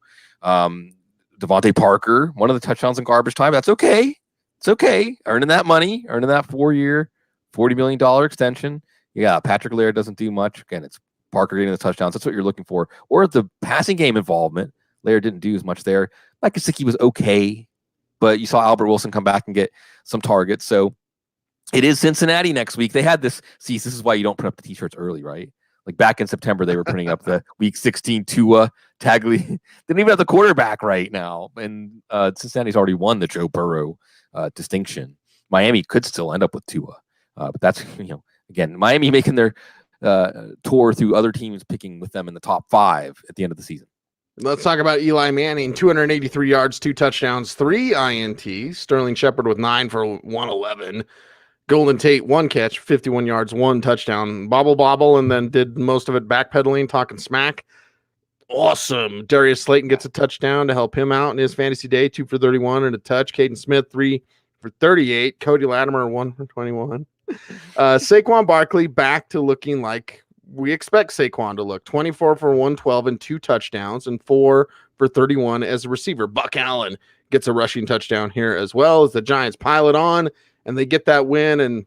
Devontae Parker, one of the touchdowns in garbage time. That's okay. It's okay. Earning that money, earning that 4-year, $40 million extension. Yeah, Patrick Laird doesn't do much. Again, it's Parker getting the touchdowns. That's what you're looking for. Or the passing game involvement. Laird didn't do as much there. Mike Gesicki was okay, but you saw Albert Wilson come back and get some targets. So it is Cincinnati next week. They had this. See, this is why you don't print up the t-shirts early, right? Like back in September, they were printing up the Week 16 Tua Tagley. Didn't even have the quarterback right now. And Cincinnati's already won the Joe Burrow distinction. Miami could still end up with Tua. But that's, again, Miami making their tour through other teams, picking with them in the top 5 at the end of the season. Let's talk about Eli Manning. 283 yards, 2 touchdowns, 3 INTs. Sterling Shepard with 9 for 111. Golden Tate, 1 catch, 51 yards, 1 touchdown. Bobble, and then did most of it backpedaling, talking smack. Awesome. Darius Slayton gets a touchdown to help him out in his fantasy day. 2 for 31 and a touch. Caden Smith, 3 for 38. Cody Latimer, 1 for 21. Saquon Barkley back to looking like we expect Saquon to look. 24 for 112 and 2 touchdowns and 4 for 31 as a receiver. Buck Allen gets a rushing touchdown here as well as the Giants pile it on and they get that win. And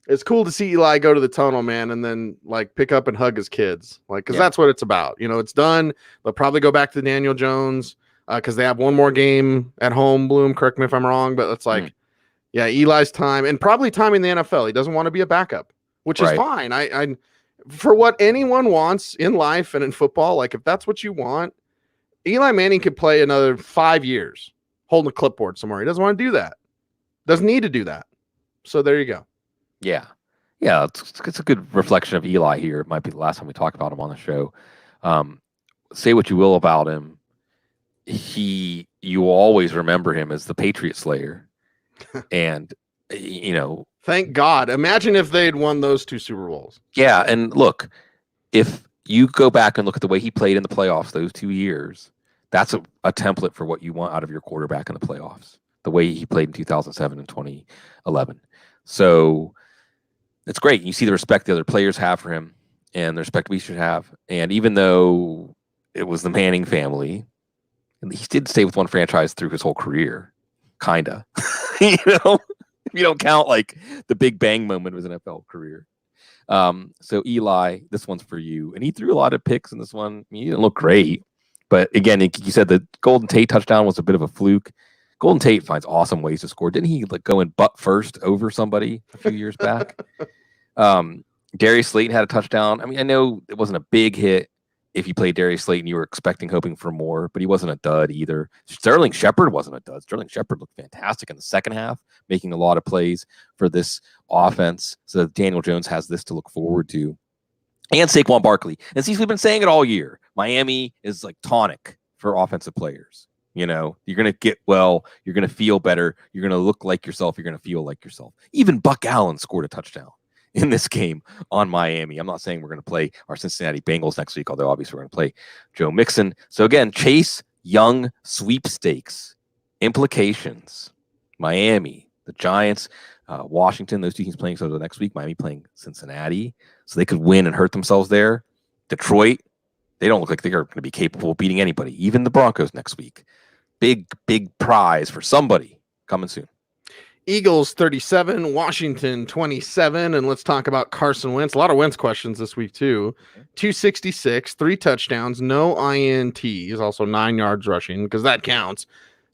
it's cool to see Eli go to the tunnel, man, and then like pick up and hug his kids. Like, cause that's what it's about. It's done. They'll probably go back to Daniel Jones cause they have one more game at home. Bloom, correct me if I'm wrong, but it's like, Eli's time and probably time in the NFL. He doesn't want to be a backup, which is fine. I for what anyone wants in life and in football, like if that's what you want, Eli Manning could play another 5 years holding a clipboard somewhere. He doesn't want to do that. Doesn't need to do that. So there you go. Yeah. It's a good reflection of Eli here. It might be the last time we talk about him on the show. Say what you will about him. You always remember him as the Patriot Slayer. And, thank God. Imagine if they'd won those 2 Super Bowls. Yeah. And look, if you go back and look at the way he played in the playoffs those 2 years, that's a template for what you want out of your quarterback in the playoffs, the way he played in 2007 and 2011. So it's great. You see the respect the other players have for him and the respect we should have. And even though it was the Manning family, he did stay with one franchise through his whole career, kind of. If you don't count like the Big Bang moment of his NFL career. So Eli, this one's for you. And he threw a lot of picks in this one. He didn't look great. But again, you said the Golden Tate touchdown was a bit of a fluke. Golden Tate finds awesome ways to score. Didn't he go in butt first over somebody a few years back? Darius Slayton had a touchdown. I mean, I know it wasn't a big hit. If you played Darius Slayton, you were hoping for more, but he wasn't a dud either. Sterling Shepard wasn't a dud. Sterling Shepard looked fantastic in the second half, making a lot of plays for this offense. So Daniel Jones has this to look forward to. And Saquon Barkley. And since we've been saying it all year, Miami is like tonic for offensive players. You're going to get well. You're going to feel better. You're going to look like yourself. You're going to feel like yourself. Even Buck Allen scored a touchdown in this game on Miami. I'm not saying we're going to play our Cincinnati Bengals next week, although obviously we're going to play Joe Mixon. So again, Chase Young sweepstakes implications. Miami, the Giants, Washington, those 2 teams playing so the next week. Miami playing Cincinnati, so they could win and hurt themselves there. Detroit, they don't look like they are going to be capable of beating anybody, even the Broncos next week. Big prize for somebody coming soon. Eagles 37, Washington 27. And let's talk about Carson Wentz. A lot of Wentz questions this week, too. 266, 3 touchdowns, no INTs, also 9 yards rushing, because that counts.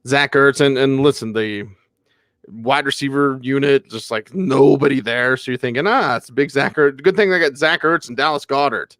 Zach Ertz, and listen, the wide receiver unit, just like nobody there. So you're thinking, it's a big Zach Ertz. Good thing they got Zach Ertz and Dallas Goedert.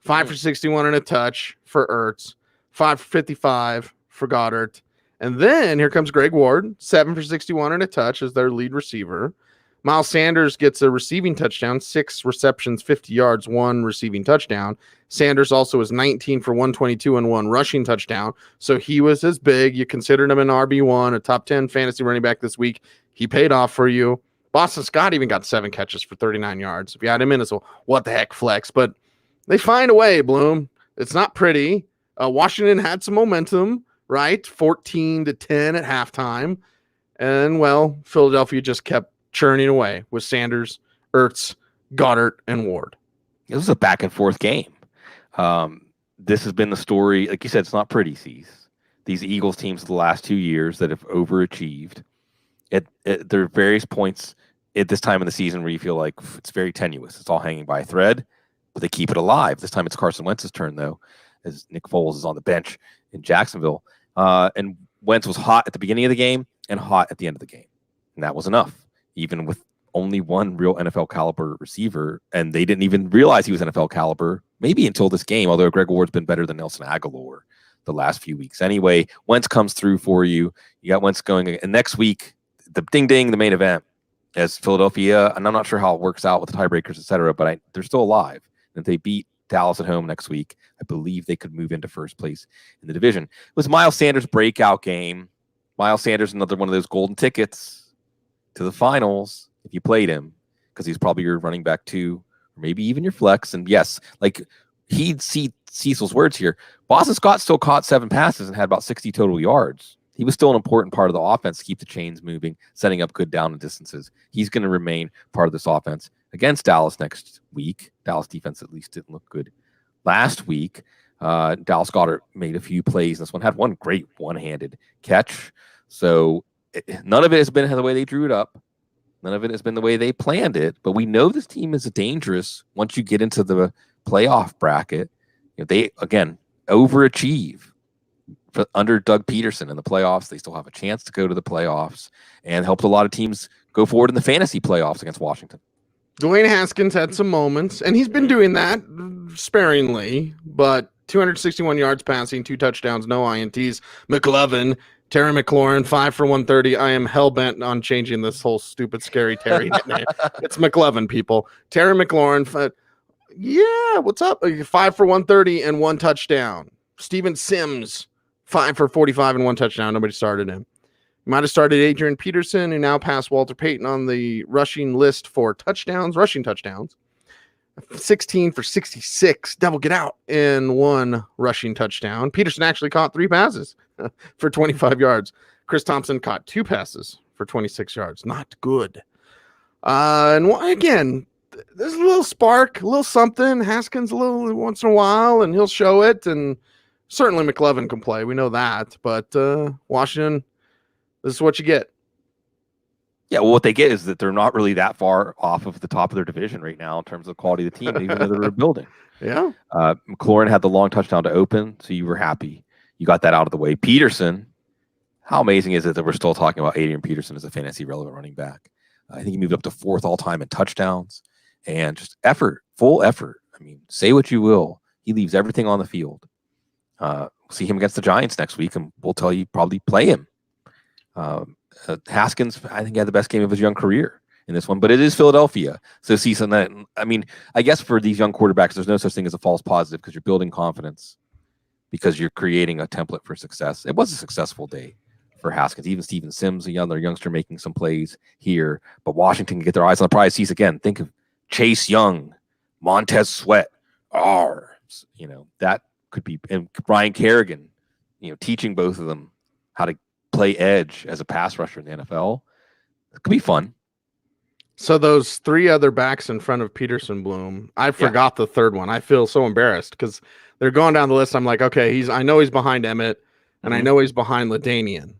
5 for 61 and a touch for Ertz, 5 for 55 for Goddard. And then here comes Greg Ward, 7 for 61 and a touch as their lead receiver. Miles Sanders gets a receiving touchdown, 6 receptions, 50 yards, 1 receiving touchdown. Sanders also was 19 for 122 and 1 rushing touchdown. So he was as big. You considered him an RB1, a top 10 fantasy running back this week. He paid off for you. Boston Scott even got 7 catches for 39 yards. If you had him in, it's a what the heck flex. But they find a way, Bloom. It's not pretty. Washington had some momentum, right? 14-10 at halftime. And, well, Philadelphia just kept churning away with Sanders, Ertz, Goddard, and Ward. It was a back and forth game. This has been the story. Like you said, it's not pretty, Cease. These Eagles teams of the last 2 years that have overachieved. There are various points at this time in the season where you feel like it's very tenuous. It's all hanging by a thread, but they keep it alive. This time it's Carson Wentz's turn, though, as Nick Foles is on the bench in Jacksonville. And Wentz was hot at the beginning of the game and hot at the end of the game. And that was enough, even with only one real NFL caliber receiver. And they didn't even realize he was NFL caliber, maybe until this game, although Greg Ward's been better than Nelson Aguilar the last few weeks. Anyway, Wentz comes through for you. You got Wentz going. And next week, the the main event as Philadelphia, and I'm not sure how it works out with the tiebreakers, et cetera, but they're still alive. And if they beat Dallas at home next week, I believe they could move into first place in the division. It was Miles Sanders' breakout game. Miles Sanders, another one of those golden tickets to the finals if you played him, because he's probably your running back 2, or maybe even your flex. And yes, like he'd see Cecil's words here. Boston Scott still caught 7 passes and had about 60 total yards. He was still an important part of the offense to keep the chains moving, setting up good down and distances. He's going to remain part of this offense against Dallas next week. Dallas defense at least didn't look good last week. Dallas Goedert made a few plays. This one had one great one-handed catch. So none of it has been the way they drew it up. None of it has been the way they planned it. But we know this team is dangerous once you get into the playoff bracket. They, again, overachieve. Under Doug Peterson in the playoffs, they still have a chance to go to the playoffs and helped a lot of teams go forward in the fantasy playoffs against Washington. Dwayne Haskins had some moments, and he's been doing that sparingly, but 261 yards passing, 2 touchdowns, no INTs. McLovin, Terry McLaurin, 5 for 130. I am hell-bent on changing this whole stupid, scary Terry nickname. It's McLovin, people. Terry McLaurin, yeah, what's up? 5 for 130 and 1 touchdown. Steven Sims, 5 for 45 and 1 touchdown. Nobody started him. Might have started Adrian Peterson, who now passed Walter Payton on the rushing list for rushing touchdowns. 16 for 66, double get out, and 1 rushing touchdown. Peterson actually caught 3 passes for 25 yards. Chris Thompson caught 2 passes for 26 yards. Not good. And again, there's a little spark, a little something. Haskins a little once in a while, and he'll show it. And certainly McLovin can play. We know that. But Washington, this is what you get. Yeah, well, what they get is that they're not really that far off of the top of their division right now in terms of the quality of the team, even though they're rebuilding. Yeah. McLaurin had the long touchdown to open, so you were happy. You got that out of the way. Peterson, how amazing is it that we're still talking about Adrian Peterson as a fantasy relevant running back? I think he moved up to 4th all-time in touchdowns and just effort, full effort. I mean, say what you will. He leaves everything on the field. We'll see him against the Giants next week, and we'll tell you probably play him. Haskins, I think, had the best game of his young career in this one, but it is Philadelphia. So see some that. I mean, I guess for these young quarterbacks, there's no such thing as a false positive because you're building confidence, because you're creating a template for success. It was a successful day for Haskins. Even Steven Sims, a youngster, making some plays here. But Washington can get their eyes on the prize. Sees again. Think of Chase Young, Montez Sweat. That could be, and Brian Kerrigan. Teaching both of them how to play edge as a pass rusher in the NFL. It could be fun. So those 3 other backs in front of Peterson, Bloom, I forgot the third one. I feel so embarrassed because they're going down the list. I'm like, okay, I know he's behind Emmett, and I know he's behind LaDainian.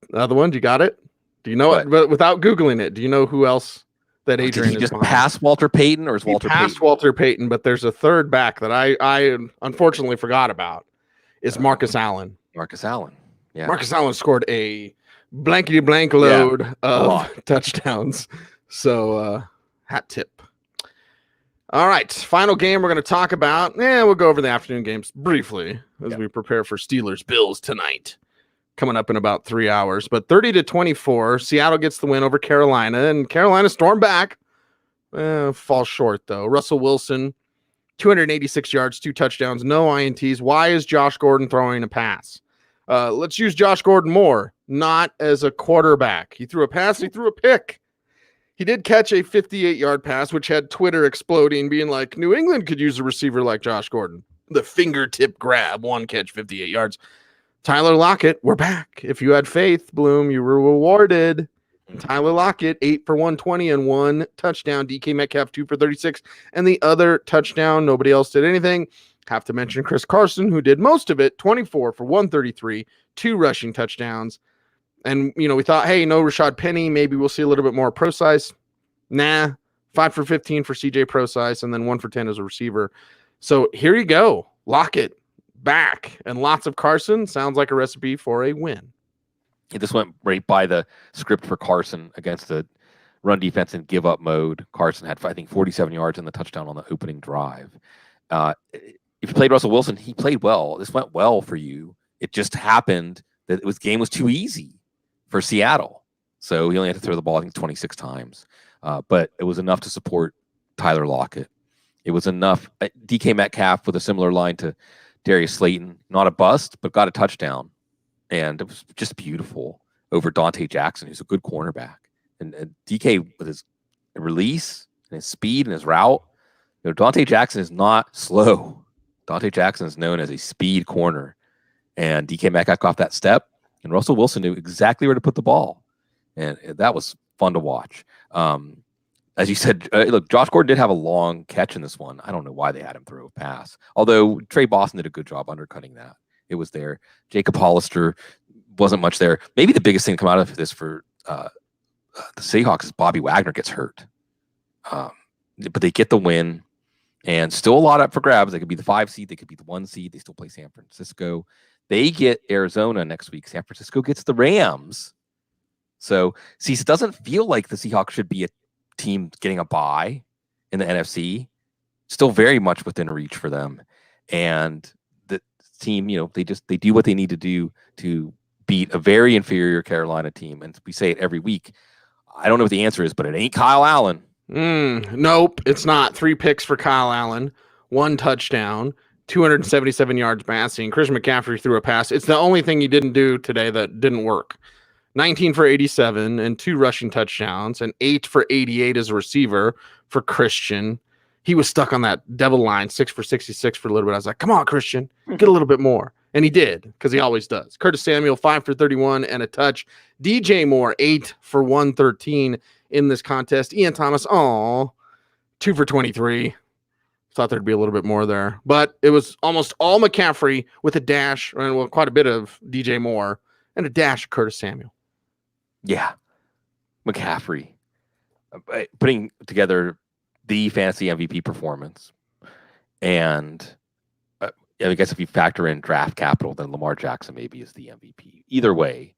The other one, you got it? Do you know it? But without Googling it, do you know who else that Adrian did he just pass Walter Payton, or is Walter passed Payton? Walter Payton, but there's a third back that I unfortunately forgot about. Is Marcus Allen. Marcus Allen. Yeah. Marcus Allen scored a blankety blank load of touchdowns. So hat tip. All right. Final game we're going to talk about. We'll go over the afternoon games briefly as we prepare for Steelers Bills tonight. Coming up in about 3 hours. But 30-24, Seattle gets the win over Carolina, and Carolina stormed back. Falls short, though. Russell Wilson, 286 yards, 2 touchdowns, no INTs. Why is Josh Gordon throwing a pass? Let's use Josh Gordon more, not as a quarterback. He threw a pass, he threw a pick. He did catch a 58-yard pass, which had Twitter exploding, being like, New England could use a receiver like Josh Gordon. The fingertip grab, 1 catch, 58 yards. Tyler Lockett, we're back. If you had faith, Bloom, you were rewarded. Tyler Lockett, 8 for 120 and 1 touchdown. DK Metcalf, 2 for 36. And the other touchdown, nobody else did anything. Have to mention Chris Carson, who did most of it, 24 for 133, 2 rushing touchdowns. And, we thought, hey, no Rashad Penny. Maybe we'll see a little bit more Procise. Nah, 5 for 15 for CJ Procise, and then 1 for 10 as a receiver. So here you go. Lockett back, and lots of Carson. Sounds like a recipe for a win. This went right by the script for Carson against the run defense in give up mode. Carson had, I think, 47 yards in the touchdown on the opening drive. If you played Russell Wilson, he played well. This went well for you. It just happened that game was too easy for Seattle. So he only had to throw the ball, I think, 26 times. But it was enough to support Tyler Lockett. It was enough. DK Metcalf with a similar line to Darius Slayton, not a bust, but got a touchdown. And it was just beautiful over Dante Jackson, who's a good cornerback. And DK, with his release and his speed and his route, Dante Jackson is not slow. Dante Jackson is known as a speed corner. And DK Metcalf got off that step, and Russell Wilson knew exactly where to put the ball. And that was fun to watch. As you said, look, Josh Gordon did have a long catch in this one. I don't know why they had him throw a pass. Although Trey Boston did a good job undercutting that. It was there. Jacob Hollister wasn't much there. Maybe the biggest thing to come out of this for the Seahawks is Bobby Wagner gets hurt. But they get the win, and still a lot up for grabs. They could be the 5 seed. They could be the 1 seed. They still play San Francisco. They get Arizona next week. San Francisco gets the Rams. So, see, it doesn't feel like the Seahawks should be a team getting a bye in the NFC. Still very much within reach for them. And the team, they do what they need to do to beat a very inferior Carolina team. And we say it every week. I don't know what the answer is, but it ain't Kyle Allen. Nope, it's not. 3 picks for Kyle Allen, 1 touchdown, 277 yards passing. Christian McCaffrey threw a pass. It's the only thing he didn't do today that didn't work. 19 for 87 and 2 rushing touchdowns, and 8 for 88 as a receiver for Christian. He was stuck on that devil line, 6 for 66 for a little bit. I was like, come on, Christian, get a little bit more. And he did, because he always does. Curtis Samuel, 5 for 31 and a touch. DJ Moore, 8 for 113 in this contest. Ian Thomas, 2 for 23. Thought there'd be a little bit more there. But it was almost all McCaffrey with a dash, and quite a bit of DJ Moore, and a dash of Curtis Samuel. Yeah. McCaffrey. Putting together the fantasy MVP performance. And I guess if you factor in draft capital, then Lamar Jackson maybe is the MVP. Either way,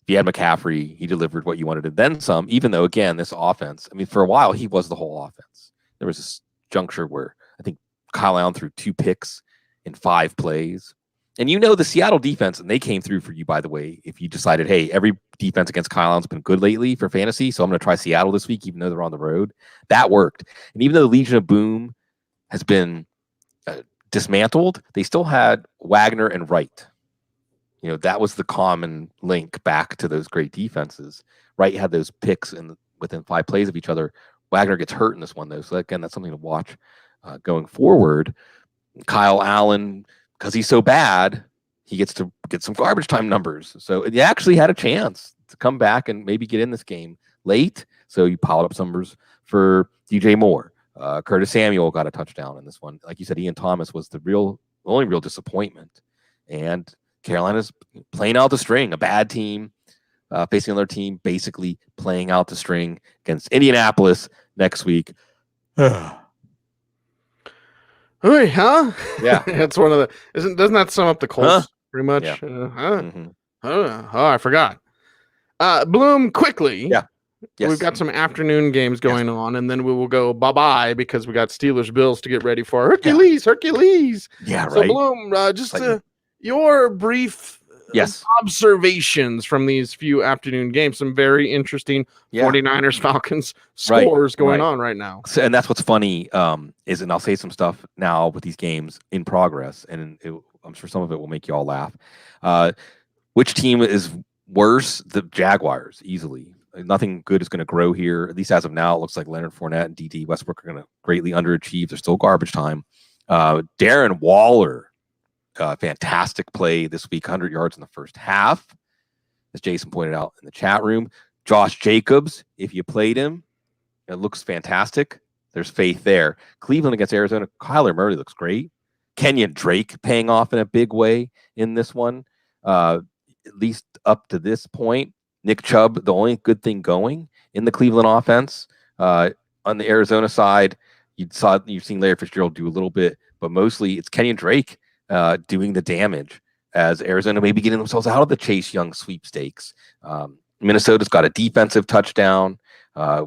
if you had McCaffrey, he delivered what you wanted and then some, even though, again, this offense, for a while, he was the whole offense. There was this juncture where I think Kyle Allen threw 2 picks in 5 plays. And the Seattle defense, and they came through for you, by the way, if you decided, hey, every defense against Kyle Allen's been good lately for fantasy, so I'm going to try Seattle this week, even though they're on the road. That worked. And even though the Legion of Boom has been dismantled, they still had Wagner and Wright. That was the common link back to those great defenses. Wright had those picks within 5 plays of each other. Wagner gets hurt in this one, though. So, again, that's something to watch going forward. Kyle Allen, because he's so bad, he gets to get some garbage time numbers. So he actually had a chance to come back and maybe get in this game late. So you piled up some numbers for DJ Moore. Curtis Samuel got a touchdown in this one. Like you said, Ian Thomas was the only real disappointment. And Carolina's playing out the string, a bad team. facing another team, basically playing out the string against Indianapolis next week. Hey, huh? Yeah. That's one of the. Doesn't that sum up the Colts pretty much? Yeah. Oh, I forgot. Bloom, quickly. Yeah. Yes. We've got some afternoon games going on, and then we will go bye-bye because we got Steelers Bills to get ready for. Hercules. Yeah, So, right. Bloom, just your brief observations from these few afternoon games. Some very interesting 49ers Falcons scores going on right now. So, and that's what's funny is, and I'll say some stuff now with these games in progress, and I'm sure some of it will make you all laugh. Which team is worse? The Jaguars, easily. Nothing good is going to grow here, at least as of now. It looks like Leonard Fournette and D.D. Westbrook are going to greatly underachieve. They're still garbage time. Darren Waller, fantastic play this week, 100 yards in the first half, as Jason pointed out in the chat room. Josh Jacobs, if you played him, it looks fantastic. There's faith there. Cleveland against Arizona, Kyler Murray looks great. Kenyon Drake paying off in a big way in this one, at least up to this point. Nick Chubb, the only good thing going in the Cleveland offense. On the Arizona side, you've seen Larry Fitzgerald do a little bit, but mostly it's Kenyon Drake doing the damage as Arizona may be getting themselves out of the Chase Young sweepstakes. Minnesota's got a defensive touchdown.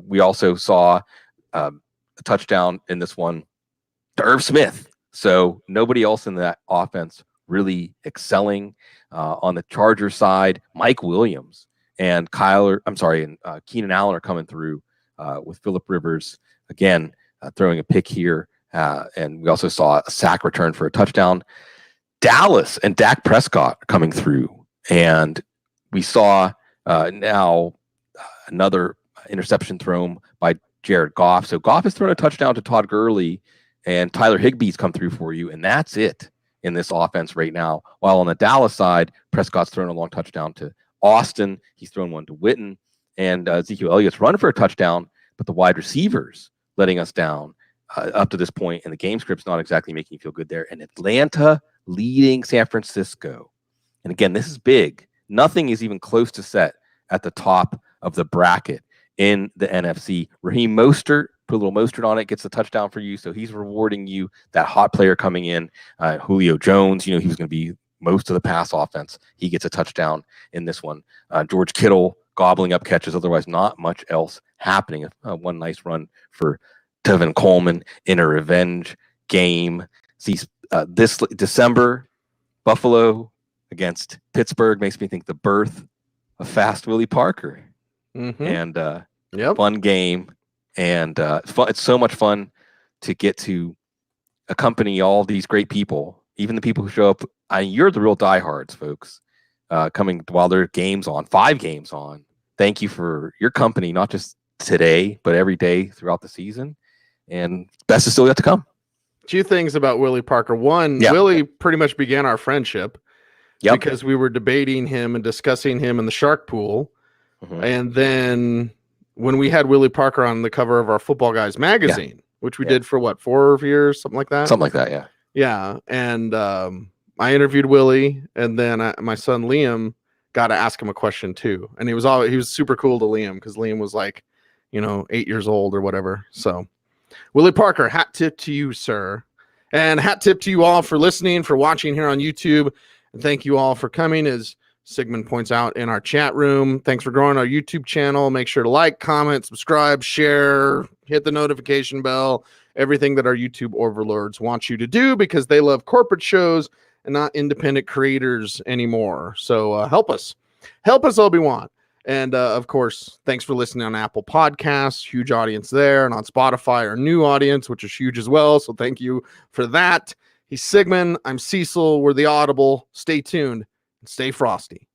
We also saw a touchdown in this one to Irv Smith. So nobody else in that offense really excelling. On the Chargers side, Mike Williams and Keenan Allen are coming through with Phillip Rivers again throwing a pick here, and we also saw a sack return for a touchdown. Dallas and Dak Prescott are coming through, and we saw now another interception thrown by Jared Goff. So Goff has thrown a touchdown to Todd Gurley, and Tyler Higbee's come through for you, and that's it in this offense right now. While on the Dallas side, Prescott's thrown a long touchdown to Austin. He's thrown one to Witten, and Ezekiel Elliott's run for a touchdown, but the wide receivers letting us down up to this point, and the game script's not exactly making you feel good there. And Atlanta leading San Francisco. And again, this is big. Nothing is even close to set at the top of the bracket in the NFC. Raheem Mostert, put a little Mostert on it, gets the touchdown for you, so he's rewarding you. That hot player coming in, Julio Jones, he was going to be most of the pass offense. He gets a touchdown in this one. George Kittle gobbling up catches, otherwise not much else happening. One nice run for Tevin Coleman in a revenge game. See, this December, Buffalo against Pittsburgh makes me think the birth of Fast Willie Parker. And fun game. And it's so much fun to get to accompany all these great people, even the people who show up. You're the real diehards, folks, coming while there are games on, 5 games on. Thank you for your company, not just today, but every day throughout the season. And best is still yet to come. 2 things about Willie Parker. One, Willie pretty much began our friendship because we were debating him and discussing him in the Shark Pool. And then when we had Willie Parker on the cover of our Footballguys magazine, which we did for 4 years, something like that. Something like that, yeah. Yeah, and I interviewed Willie, and then my son Liam got to ask him a question too, and he was super cool to Liam because Liam was 8 years old or whatever. So, Willie Parker, hat tip to you, sir, and hat tip to you all for listening, for watching here on YouTube, and thank you all for coming. As Sigmund points out in our chat room, thanks for growing our YouTube channel. Make sure to like, comment, subscribe, share, hit the notification bell, everything that our YouTube overlords want you to do, because they love corporate shows and not independent creators anymore. So help us, Obi-Wan. And of course, thanks for listening on Apple Podcasts, huge audience there, and on Spotify, our new audience, which is huge as well. So thank you for that. He's Sigmund. I'm Cecil. We're the Audible. Stay tuned and stay frosty.